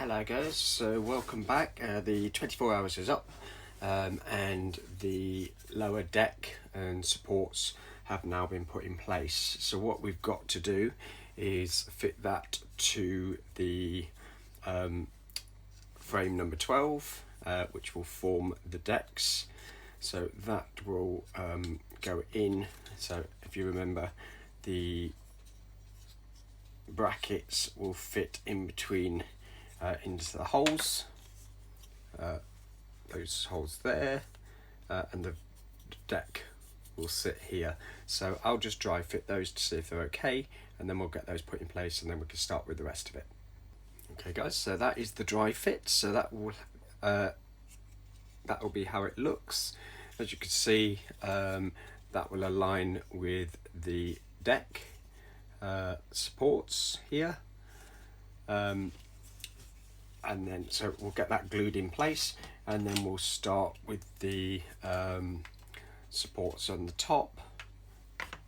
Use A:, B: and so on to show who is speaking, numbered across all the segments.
A: Hello guys, so welcome back. The 24 hours is up and the lower deck and supports have now been put in place. So what we've got to do is fit that to the frame number 12, which will form the decks. So that will go in. So if you remember, the brackets will fit in between into the holes, those holes there, and the deck will sit here. So I'll just dry fit those to see if they're okay, and then we'll get those put in place and then we can start with the rest of it. Okay guys, so that is the dry fit. So that will be how it looks. As you can see, that will align with the deck supports here, and then so we'll get that glued in place, and then we'll start with the supports on the top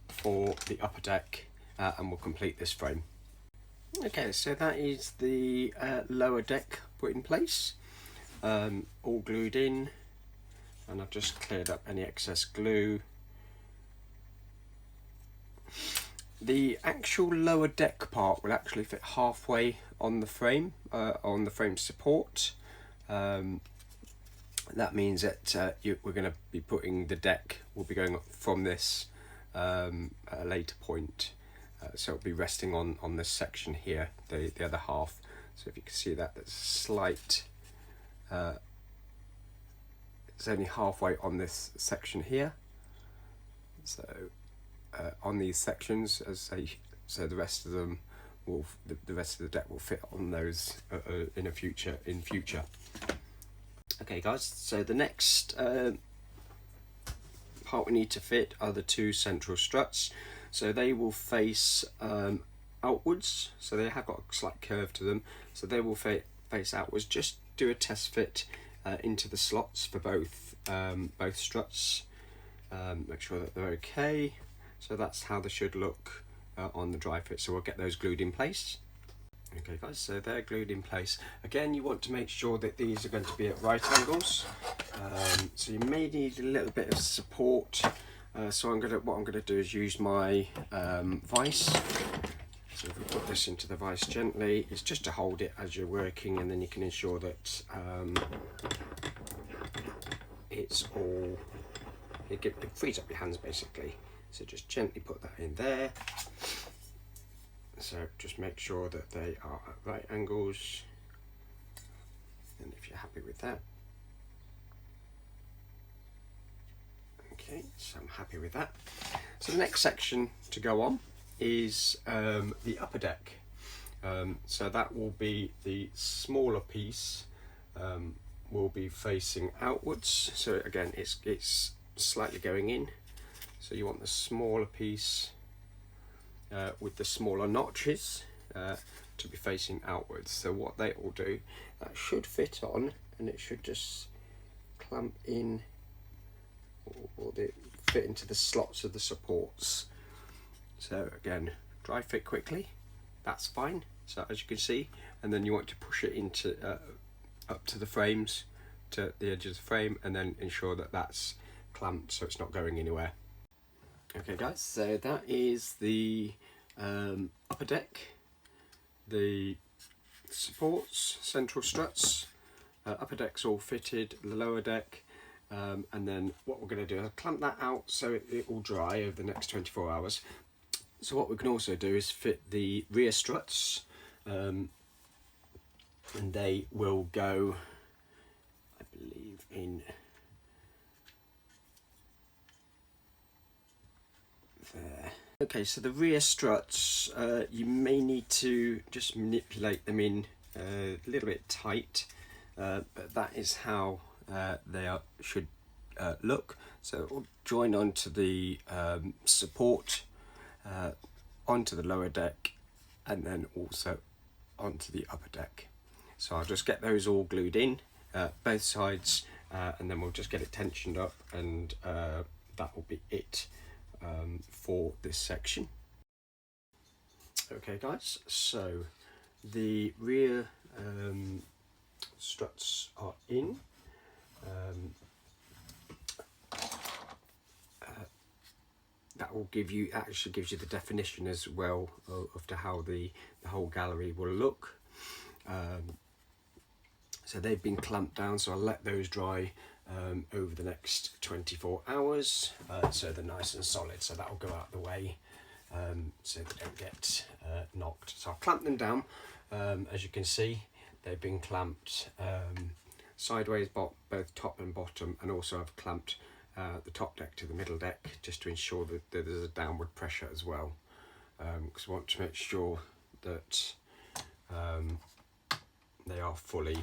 A: for the upper deck, and we'll complete this frame. Okay, so that is the lower deck put in place, all glued in, and I've just cleared up any excess glue. The actual lower deck part will actually fit halfway on the frame support. That means that we're going to be putting the deck, will be going up from this at a later point. So it'll be resting on this section here, the other half. So if you can see that, there's a slight, it's only halfway on this section here. So on these sections, so the rest of them will, the rest of the deck will fit on those in future. Okay guys, so the next part we need to fit are the two central struts. So they will face outwards, so they have got a slight curve to them, so they will face outwards. Just do a test fit into the slots for both struts, make sure that they're okay. So that's how they should look on the dry fit. So we'll get those glued in place. Okay guys, so they're glued in place. Again, you want to make sure that these are going to be at right angles. So you may need a little bit of support. So what I'm gonna do is use my vise. So if we put this into the vise gently, it's just to hold it as you're working, and then you can ensure that it's all, it frees up your hands basically. So just gently put that in there. So just make sure that they are at right angles, and if you're happy with that. Okay, so I'm happy with that. So the next section to go on is the upper deck. So that will be the smaller piece, will be facing outwards. So again, it's slightly going in. So you want the smaller piece with the smaller notches to be facing outwards. So what they will do, that should fit on, and it should just clamp in, or fit into the slots of the supports. So again, dry fit quickly, that's fine. So as you can see, and then you want to push it into up to the frames, to the edge of the frame, and then ensure that that's clamped so it's not going anywhere. Okay guys, so that is the upper deck, the supports, central struts, upper deck's all fitted, the lower deck, and then what we're going to do is clamp that out so it will dry over the next 24 hours. So what we can also do is fit the rear struts, and they will go, I believe, in there. Okay, so the rear struts, you may need to just manipulate them in a little bit tight, but that is how should look. So it will join onto the support, onto the lower deck, and then also onto the upper deck. So I'll just get those all glued in, both sides, and then we'll just get it tensioned up, and that will be it for this section. Okay guys, so the rear struts are in. That will give you, actually gives you the definition as well of to how the whole gallery will look. So they've been clamped down, so I'll let those dry over the next 24 hours, so they're nice and solid, so that'll go out the way, so they don't get knocked. So I'll clamp them down. As you can see, they've been clamped sideways, both top and bottom, and also I've clamped the top deck to the middle deck just to ensure that there's a downward pressure as well, because I want to make sure that they are fully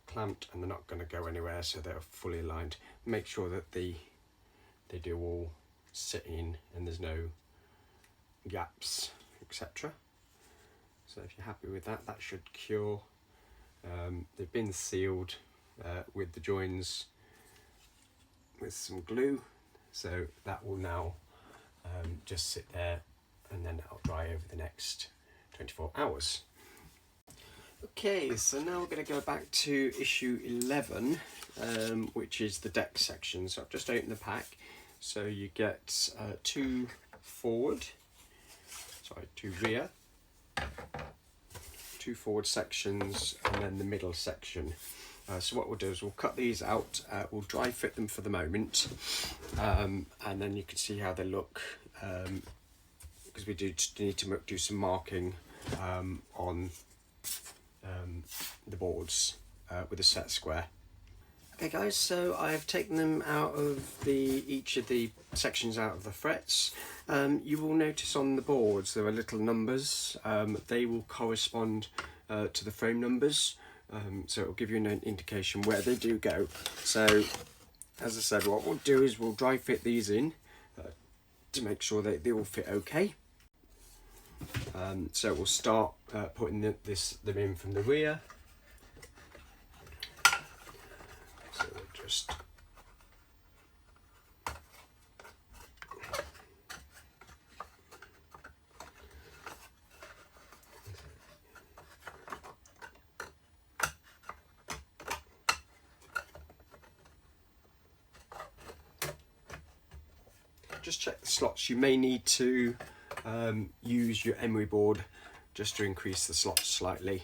A: clamped and they're not going to go anywhere, so they're fully aligned. Make sure that they do all sit in and there's no gaps, etc. So if you're happy with that, that should cure. They've been sealed with the joins with some glue, so that will now just sit there, and then it'll dry over the next 24 hours. Okay, so now we're going to go back to issue 11, which is the deck section. So I've just opened the pack. So you get two rear, two forward sections, and then the middle section. So what we'll do is we'll cut these out, we'll dry fit them for the moment, and then you can see how they look, because we do need to do some marking on the boards with a set square. Okay guys, so I've taken them out of each of the sections out of the frets. You will notice on the boards there are little numbers. They will correspond to the frame numbers, so it will give you an indication where they do go. So as I said, what we'll do is we'll dry fit these in to make sure that they all fit okay. So we'll start putting them in from the rear. So we'll just check the slots. You may need to use your emery board just to increase the slots slightly.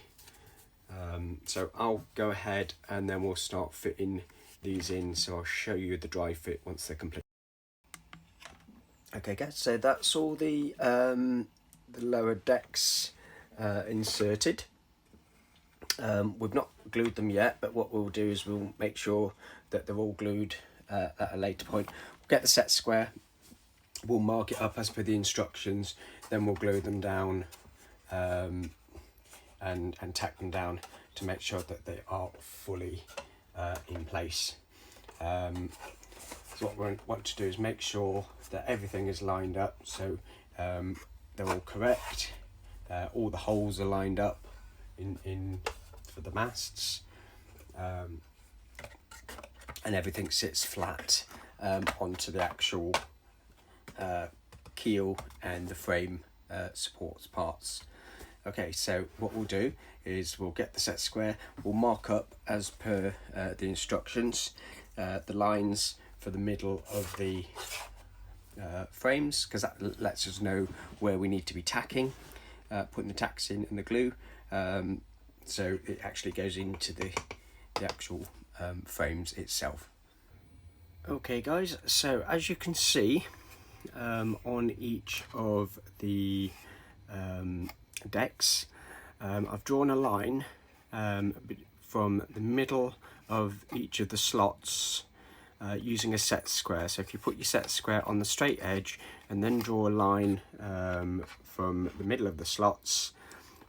A: So I'll go ahead and then we'll start fitting these in, so I'll show you the dry fit once they're complete. Okay guys, so that's all the lower decks inserted. We've not glued them yet, but what we'll do is we'll make sure that they're all glued at a later point. We'll get the set square, we'll mark it up as per the instructions, then we'll glue them down and tack them down to make sure that they are fully in place. So what we want to do is make sure that everything is lined up, so they're all correct, all the holes are lined up in for the masts, and everything sits flat onto the actual keel and the frame supports parts. Okay, so what we'll do is we'll get the set square, we'll mark up as per the instructions the lines for the middle of the frames, because that lets us know where we need to be tacking, putting the tacks in and the glue, so it actually goes into the actual frames itself. Okay guys, so as you can see, on each of the decks, I've drawn a line from the middle of each of the slots using a set square. So if you put your set square on the straight edge and then draw a line from the middle of the slots,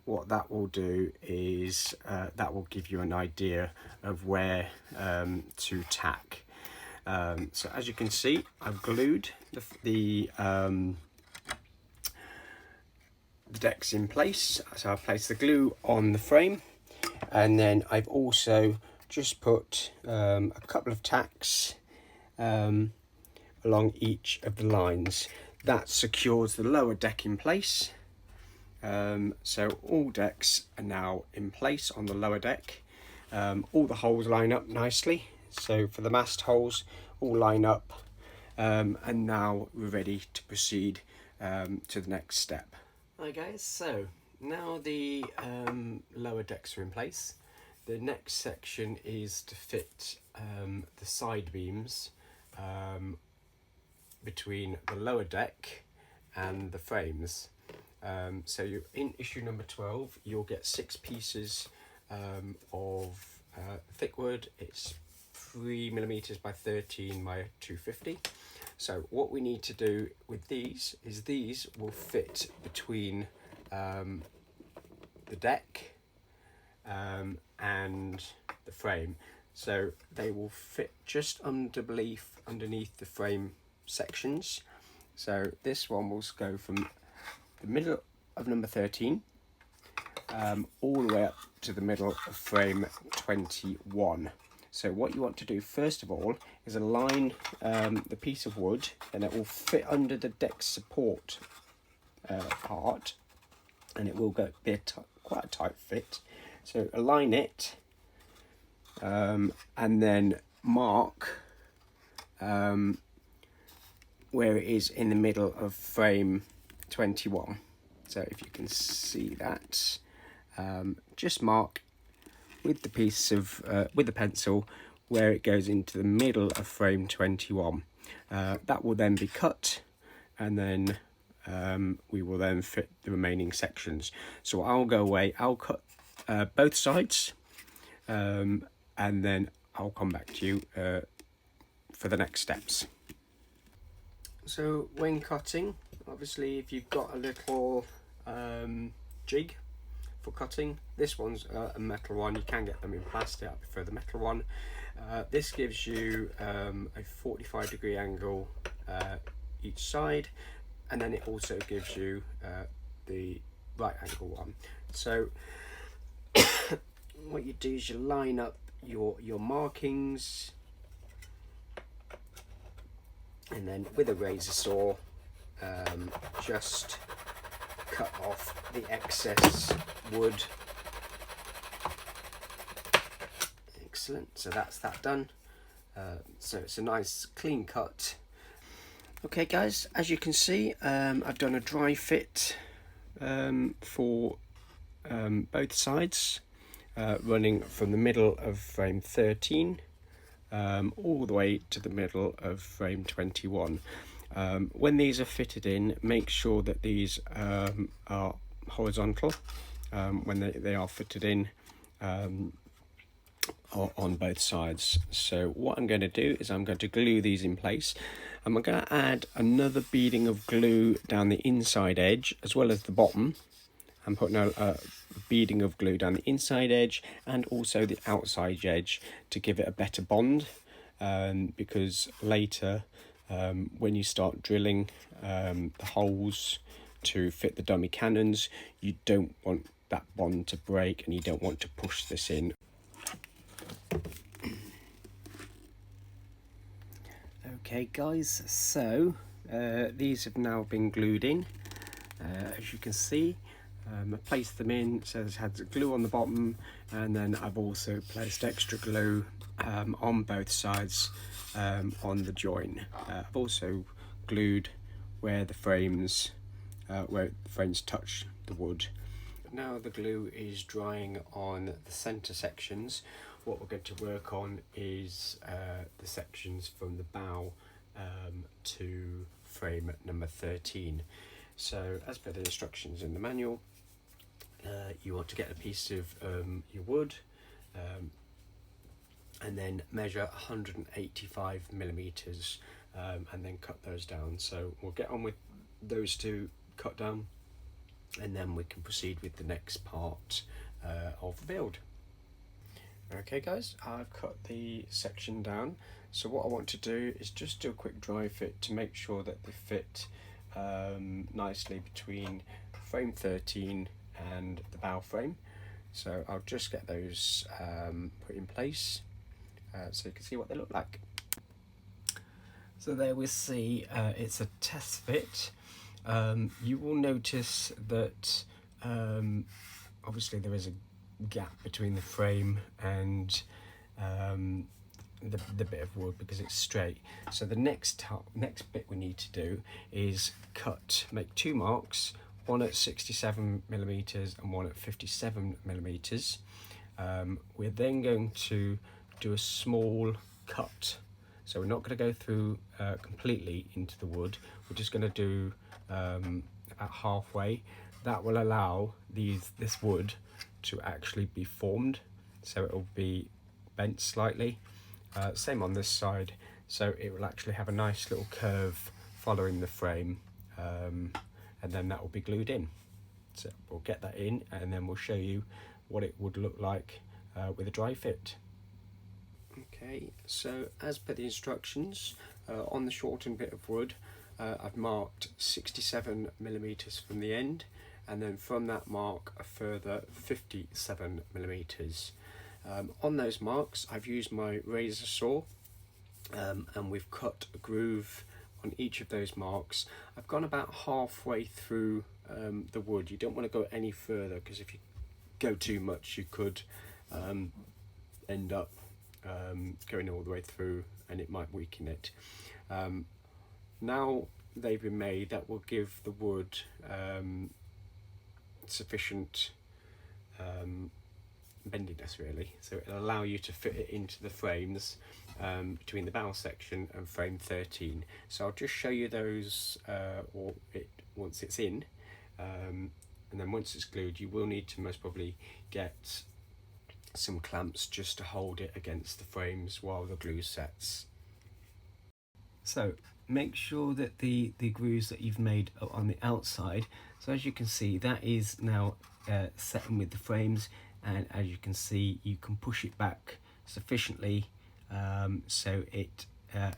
A: what that will do is that will give you an idea of where to tack. So as you can see, I've glued the decks in place. So I've placed the glue on the frame, and then I've also just put a couple of tacks along each of the lines. That secures the lower deck in place, So all decks are now in place on the lower deck. All the holes line up nicely. So for the mast holes, all line up, and now we're ready to proceed to the next step. Hi guys, so now the lower decks are in place. The next section is to fit the side beams between the lower deck and the frames. So you in issue number 12, you'll get 6 pieces of thick wood. It's 3mm by 13 by 250. So what we need to do with these is these will fit between the deck and the frame. So they will fit just underneath the frame sections. So this one will go from the middle of number 13 all the way up to the middle of frame 21. So what you want to do first of all is align the piece of wood, and it will fit under the deck support part, and it will be quite a tight fit. So align it and then mark where it is in the middle of frame 21. So if you can see that, just mark with the piece of with the pencil where it goes into the middle of frame 21. That will then be cut, and then we will then fit the remaining sections. So I'll go away, I'll cut both sides, and then I'll come back to you for the next steps. So when cutting, obviously if you've got a little jig for cutting, this one's a metal one. You can get them in plastic, I prefer the metal one. This gives you a 45-degree angle each side, and then it also gives you the right angle one. So what you do is you line up your markings, and then with a razor saw just cut off the excess wood. Excellent, so that's that done. So it's a nice clean cut. Okay guys, as you can see, I've done a dry fit for both sides, running from the middle of frame 13 all the way to the middle of frame 21. When these are fitted in, make sure that these are horizontal when they are fitted in on both sides. So what I'm going to do is I'm going to glue these in place. I'm going to add another beading of glue down the inside edge as well as the bottom. I'm putting a beading of glue down the inside edge and also the outside edge to give it a better bond, because later when you start drilling the holes to fit the dummy cannons, you don't want that bond to break and you don't want to push this in. Okay guys, so these have now been glued in. As you can see, I placed them in, so it has glue on the bottom, and then I've also placed extra glue on both sides on the join. I've also glued where the frames touch the wood. Now the glue is drying on the centre sections. What we're going to work on is the sections from the bow to frame number 13. So as per the instructions in the manual, you want to get a piece of your wood and then measure 185mm and then cut those down. So we'll get on with those two cut down, and then we can proceed with the next part of the build. Okay guys, I've cut the section down. So what I want to do is just do a quick dry fit to make sure that they fit nicely between frame 13 and the bow frame. So I'll just get those put in place so you can see what they look like. So there we see it's a test fit. You will notice that obviously there is a gap between the frame and the bit of wood because it's straight. So the next bit we need to do is make 2 marks, one at 67mm and one at 57mm. We're then going to do a small cut. So we're not going to go through completely into the wood. We're just going to do about halfway. That will allow this wood to actually be formed, so it will be bent slightly. Same on this side, so it will actually have a nice little curve following the frame, and then that will be glued in. So we'll get that in and then we'll show you what it would look like with a dry fit. Okay, so as per the instructions, on the shortened bit of wood, I've marked 67mm from the end, and then from that mark a further 57mm. On those marks I've used my razor saw, and we've cut a groove on each of those marks. I've gone about halfway through the wood. You don't want to go any further, because if you go too much you could end up going all the way through and it might weaken it. Now they've been made, that will give the wood sufficient bendiness really, so it'll allow you to fit it into the frames between the bow section and frame 13. So I'll just show you those once it's in, and then once it's glued you will need to most probably get some clamps just to hold it against the frames while the glue sets. So make sure that the grooves that you've made are on the outside. So as you can see, that is now setting with the frames, and as you can see you can push it back sufficiently so it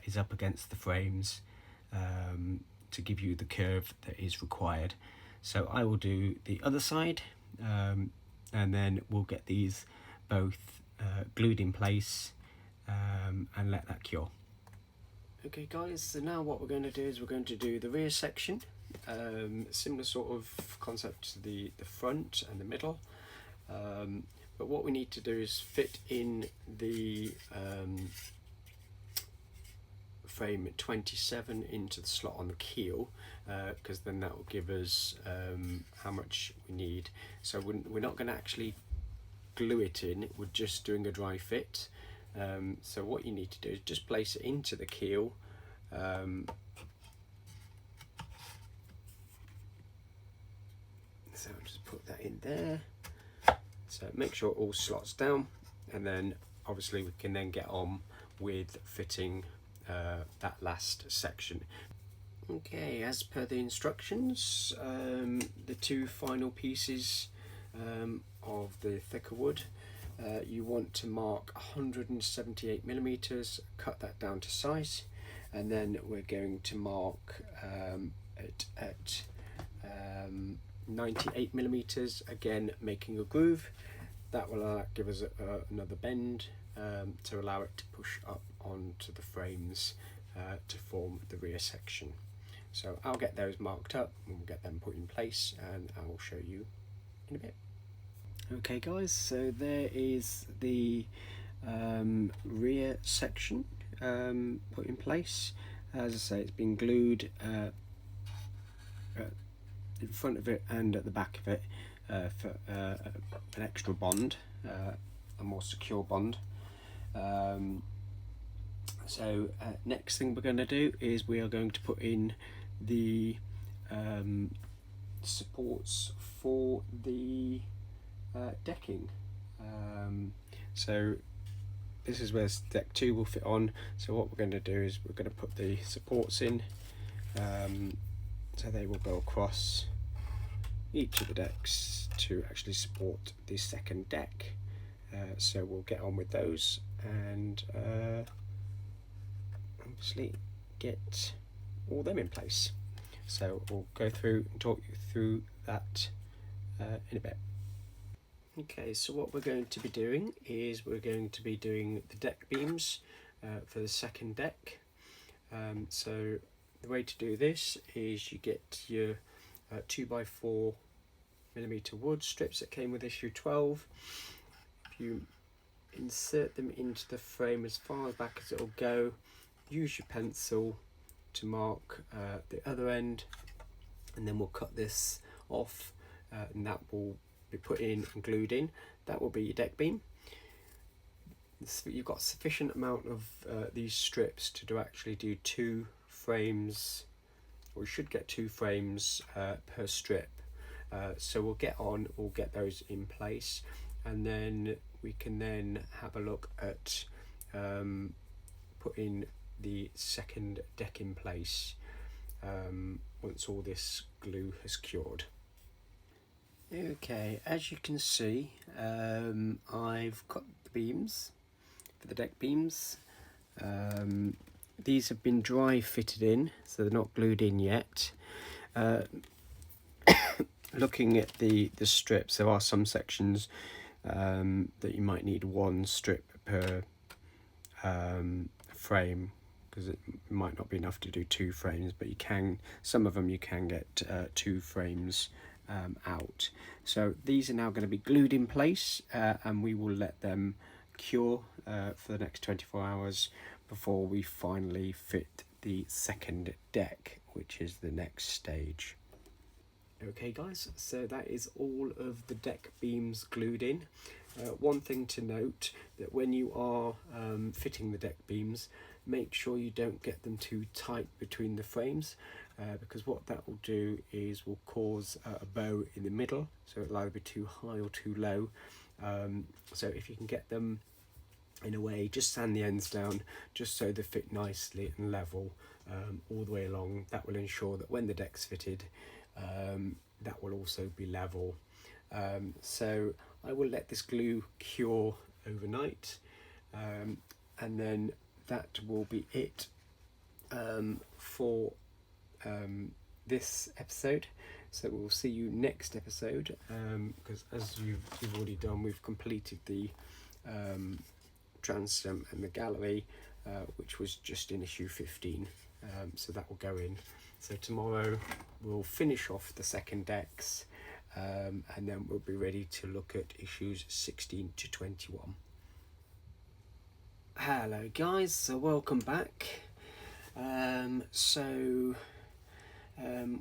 A: is up against the frames to give you the curve that is required. So I will do the other side, and then we'll get these both glued in place and let that cure. Okay guys, so now what we're going to do is we're going to do the rear section, similar sort of concept to the front and the middle, but what we need to do is fit in the frame 27 into the slot on the keel, because then that will give us how much we need. So we're not going to actually glue it in, we're just doing a dry fit. So what you need to do is just place it into the keel, so I'll just put that in there. So make sure all slots down, and then obviously we can then get on with fitting that last section. Okay, as per the instructions, the 2 final pieces of the thicker wood, you want to mark 178mm, cut that down to size, and then we're going to mark it at 98mm, again making a groove. That will give us another bend to allow it to push up onto the frames to form the rear section. So I'll get those marked up and we'll get them put in place, and I will show you in a bit. Okay guys, so there is the rear section put in place. As I say, it's been glued in front of it and at the back of it for an extra bond, a more secure bond. So next thing we're going to do is we are going to put in the supports for the decking. So this is where deck 2 will fit on. So what we're going to do is we're going to put the supports in, so they will go across each of the decks to actually support the second deck. So we'll get on with those and obviously get all them in place. So we'll go through and talk you through that in a bit. Okay, so what we're going to be doing is we're going to be doing the deck beams for the second deck. So the way to do this is you get your 2x4mm millimetre wood strips that came with issue 12. If you insert them into the frame as far back as it'll go, use your pencil to mark the other end, and then we'll cut this off, and that will be put in and glued in. That will be your deck beam. You've got sufficient amount of these strips to actually do 2 frames, or you should get 2 frames per strip. So we'll get those in place, and then we can then have a look at putting the second deck in place once all this glue has cured. Okay, as you can see, I've cut the beams for the deck beams. These have been dry fitted in, so they're not glued in yet. Looking at the strips, there are some sections that you might need 1 strip per frame, because it might not be enough to do 2 frames, but you can, some of them you can get 2 frames out. So these are now going to be glued in place, and we will let them cure for the next 24 hours before we finally fit the second deck, which is the next stage. Okay guys, so that is all of the deck beams glued in. One thing to note, that when you are fitting the deck beams, make sure you don't get them too tight between the frames, because what that will do is will cause a bow in the middle, so it'll either be too high or too low. So if you can get them in a way, just sand the ends down just so they fit nicely and level all the way along. That will ensure that when the deck's fitted, that will also be level. So I will let this glue cure overnight, and then that will be it for this episode. So we'll see you next episode, because as you've already done, we've completed the transom and the gallery, which was just in issue 15, so that will go in. So tomorrow we'll finish off the second decks, and then we'll be ready to look at issues 16 to 21. Hello guys, so welcome back.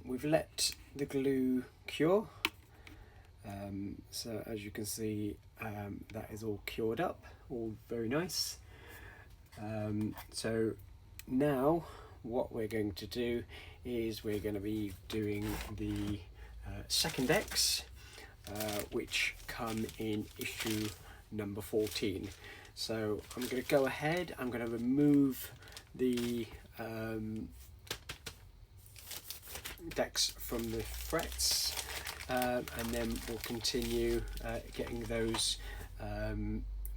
A: We've let the glue cure, so as you can see, that is all cured up, all very nice. So now what we're going to do is we're going to be doing the second decks, which come in issue number 14. So I'm going to go ahead, I'm going to remove the decks from the frets, and then we'll continue getting those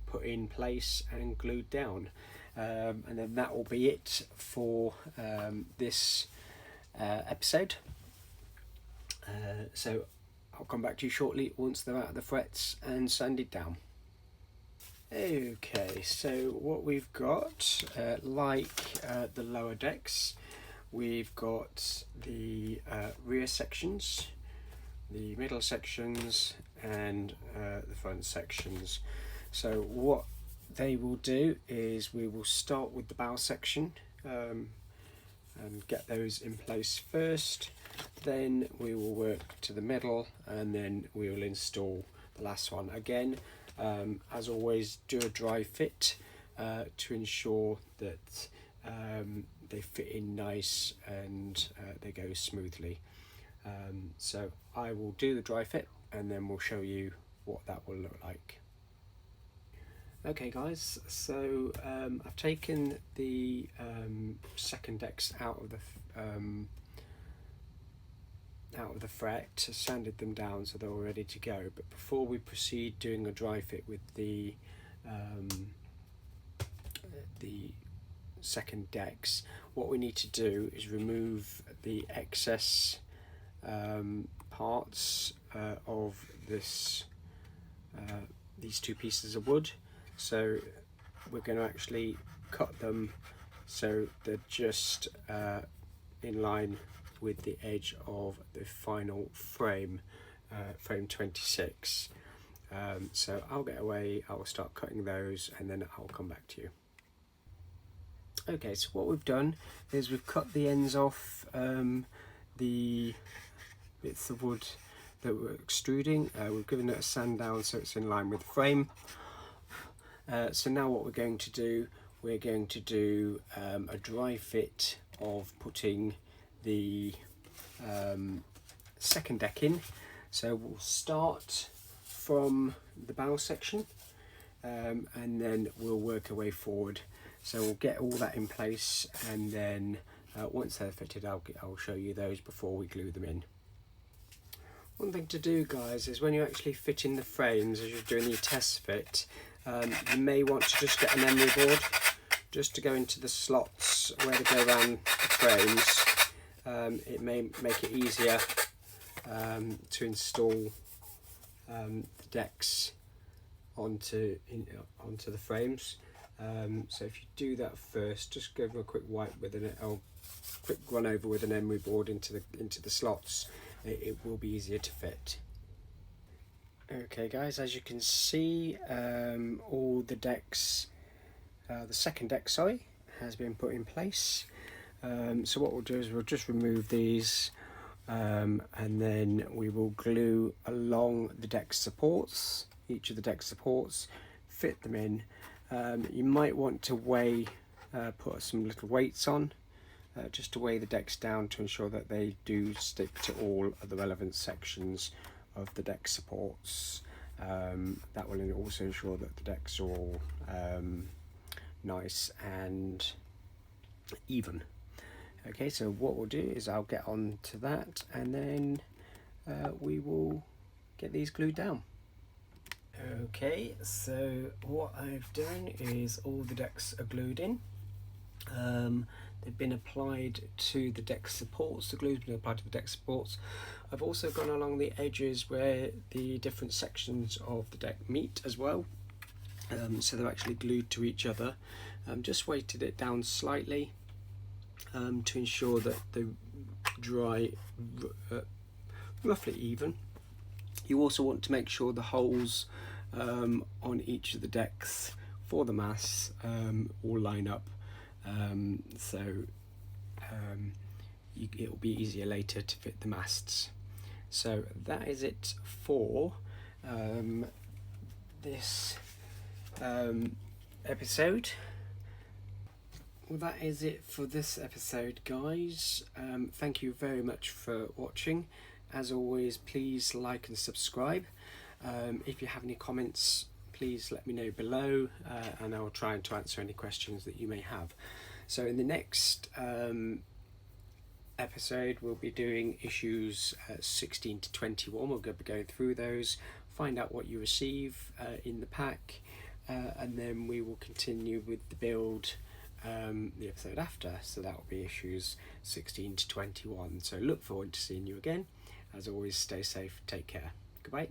A: put in place and glued down, and then that will be it for this episode. So I'll come back to you shortly once they're out of the frets and sanded down. Okay, so what we've got, like the lower decks, we've got the rear sections, the middle sections, and the front sections. So what they will do is we will start with the bow section and get those in place first, then we will work to the middle, and then we will install the last one. Again, as always, do a dry fit to ensure that they fit in nice and they go smoothly. So I will do the dry fit and then we'll show you what that will look like. Okay guys, so I've taken the second decks out of the fret, sanded them down so they're all ready to go. But before we proceed doing a dry fit with the second decks, what we need to do is remove the excess parts of this these two pieces of wood. So we're going to actually cut them so they're just in line with the edge of the final frame. frame 26. So I'll get away, I'll start cutting those, and then I'll come back to you. Okay, so what we've done is we've cut the ends off the bits of wood that we're extruding. We've given it a sand down so it's in line with the frame. So now what we're going to do, we're going to do a dry fit of putting the second deck in. So we'll start from the bow section and then we'll work our way forward. So we'll get all that in place, and then once they're fitted, I'll show you those before we glue them in. One thing to do, guys, is when you're actually fitting the frames, as you're doing your test fit, you may want to just get an emery board just to go into the slots where they go around the frames. It may make it easier to install the decks onto the frames. So if you do that first, just give them a quick wipe with quick run over with an emery board into the slots. It will be easier to fit. Okay guys, as you can see, all the decks, the second deck, sorry, has been put in place. So what we'll do is we'll just remove these, and then we will glue along the deck supports, each of the deck supports, fit them in. You might want to put some little weights on, just to weigh the decks down to ensure that they do stick to all of the relevant sections of the deck supports. That will also ensure that the decks are all nice and even. Okay, so what we'll do is I'll get on to that, and then we will get these glued down. Okay, so what I've done is all the decks are glued in. They've been applied to the deck supports, the glue's been applied to the deck supports. I've also gone along the edges where the different sections of the deck meet as well. So they're actually glued to each other. Just weighted it down slightly to ensure that they dry roughly even. You also want to make sure the holes on each of the decks for the masts all line up, so it will be easier later to fit the masts. So that is it for this episode. Well, that is it for this episode, guys. Thank you very much for watching. As always, please like and subscribe. If you have any comments, please let me know below, and I'll try to answer any questions that you may have. So in the next episode, we'll be doing issues 16 to 21. We'll be going through those, find out what you receive in the pack, and then we will continue with the build the episode after. So that will be issues 16 to 21. So look forward to seeing you again. As always, stay safe, take care. Goodbye.